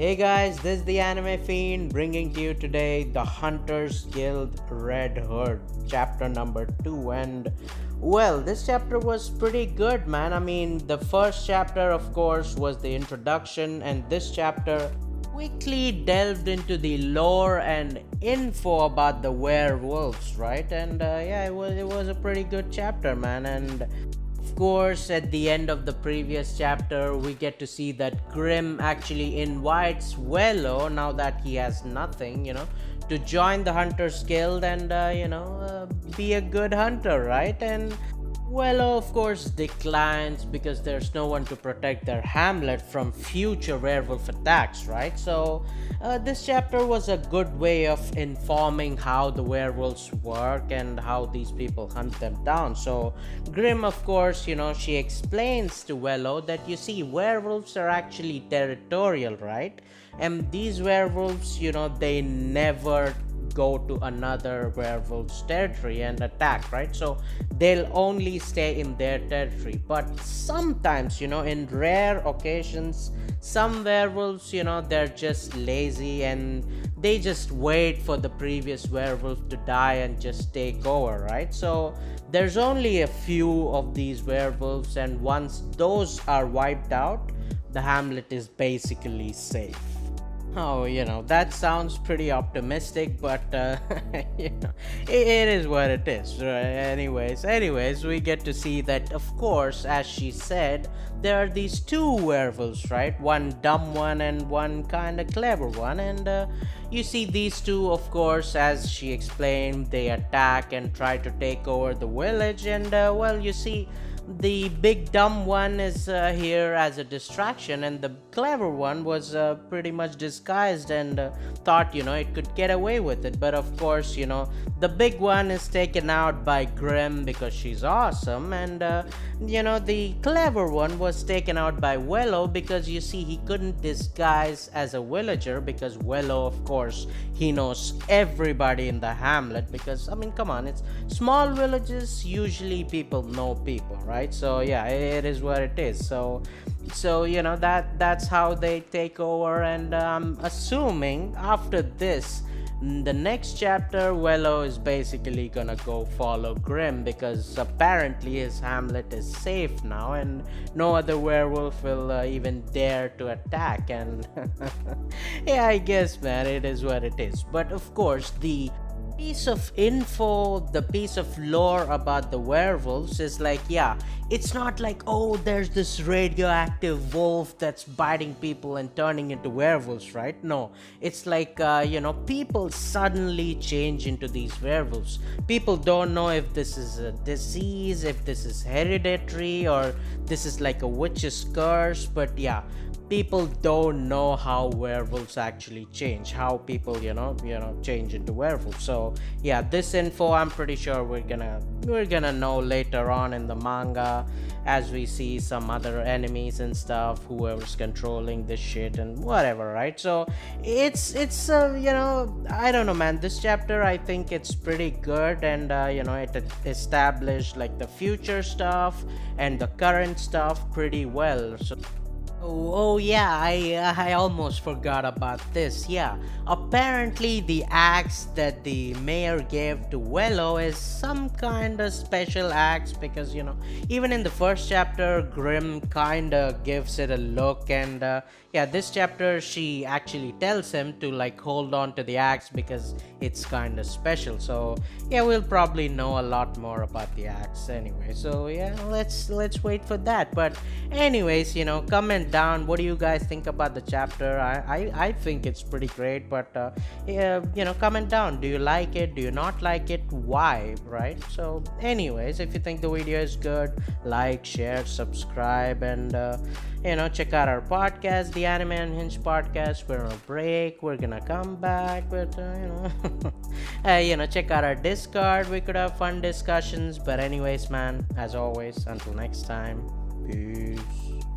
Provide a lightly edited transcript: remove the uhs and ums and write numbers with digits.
Hey guys, this is the Anime Fiend bringing to you today the Hunters Guild Red Hood, chapter number 2. And well, this chapter was pretty good, man. I mean, the first chapter, of course, was the introduction, and this chapter quickly delved into the lore and info about the werewolves, right? And yeah, it was a pretty good chapter, man. And of course, at the end of the previous chapter, we get to see that Grim actually invites Wello, now that he has nothing, to join the Hunters Guild and, be a good hunter, right? And Wello, of course, declines because there's no one to protect their hamlet from future werewolf attacks, right? So, this chapter was a good way of informing how the werewolves work and how these people hunt them down. So, Grim, of course, she explains to Wello that you see, werewolves are actually territorial, right? And these werewolves, they never go to another werewolf's territory and attack, right? So they'll only stay in their territory. But sometimes, in rare occasions, some werewolves, they're just lazy and they just wait for the previous werewolf to die and just take over, right? So there's only a few of these werewolves, and once those are wiped out, the hamlet is basically safe. Oh, that sounds pretty optimistic, but it is what it is. Right? Anyways, we get to see that, of course, as she said, there are these two werewolves, right? One dumb one and one kind of clever one, and you see these two, of course, as she explained, they attack and try to take over the village, and well, you see, the big dumb one is here as a distraction, and the clever one was pretty much disguised and thought it could get away with it. But of course, the big one is taken out by Grim because she's awesome, and the clever one was taken out by Wello because you see, he couldn't disguise as a villager because Wello, of course, he knows everybody in the hamlet. Because I mean, come on, it's small villages, usually people know people, right? So yeah, it is what it is. So that's how they take over, and I'm assuming after this, the next chapter, Wello is basically gonna go follow Grim because apparently his hamlet is safe now and no other werewolf will even dare to attack. And yeah, I guess, man, it is what it is. But of course, the piece of info, the piece of lore about the werewolves is like, yeah, it's not like, oh, there's this radioactive wolf that's biting people and turning into werewolves, right? No, it's like, people suddenly change into these werewolves. People don't know if this is a disease, if this is hereditary, or this is like a witch's curse, but yeah, people don't know how werewolves actually change, how people change into werewolves. So yeah, this info, I'm pretty sure we're gonna know later on in the manga, as we see some other enemies and stuff, whoever's controlling this shit and whatever, right? So it's I don't know, man, this chapter, I think it's pretty good, and it established like the future stuff and the current stuff pretty well. So oh yeah, I almost forgot about this. Yeah, apparently the axe that the mayor gave to Wello is some kind of special axe because even in the first chapter, Grim kind of gives it a look, and yeah, this chapter she actually tells him to like hold on to the axe because it's kind of special. So yeah, we'll probably know a lot more about the axe anyway. So yeah, let's wait for that. But anyways, comment down, what do you guys think about the chapter? I think it's pretty great, but yeah, comment down, do you like it, do you not like it, why, right? So anyways, if you think the video is good, like, share, subscribe, and check out our podcast, the Anime Unhinged podcast. We're on a break, we're gonna come back, but check out our Discord, we could have fun discussions. But anyways, man, as always, until next time, peace.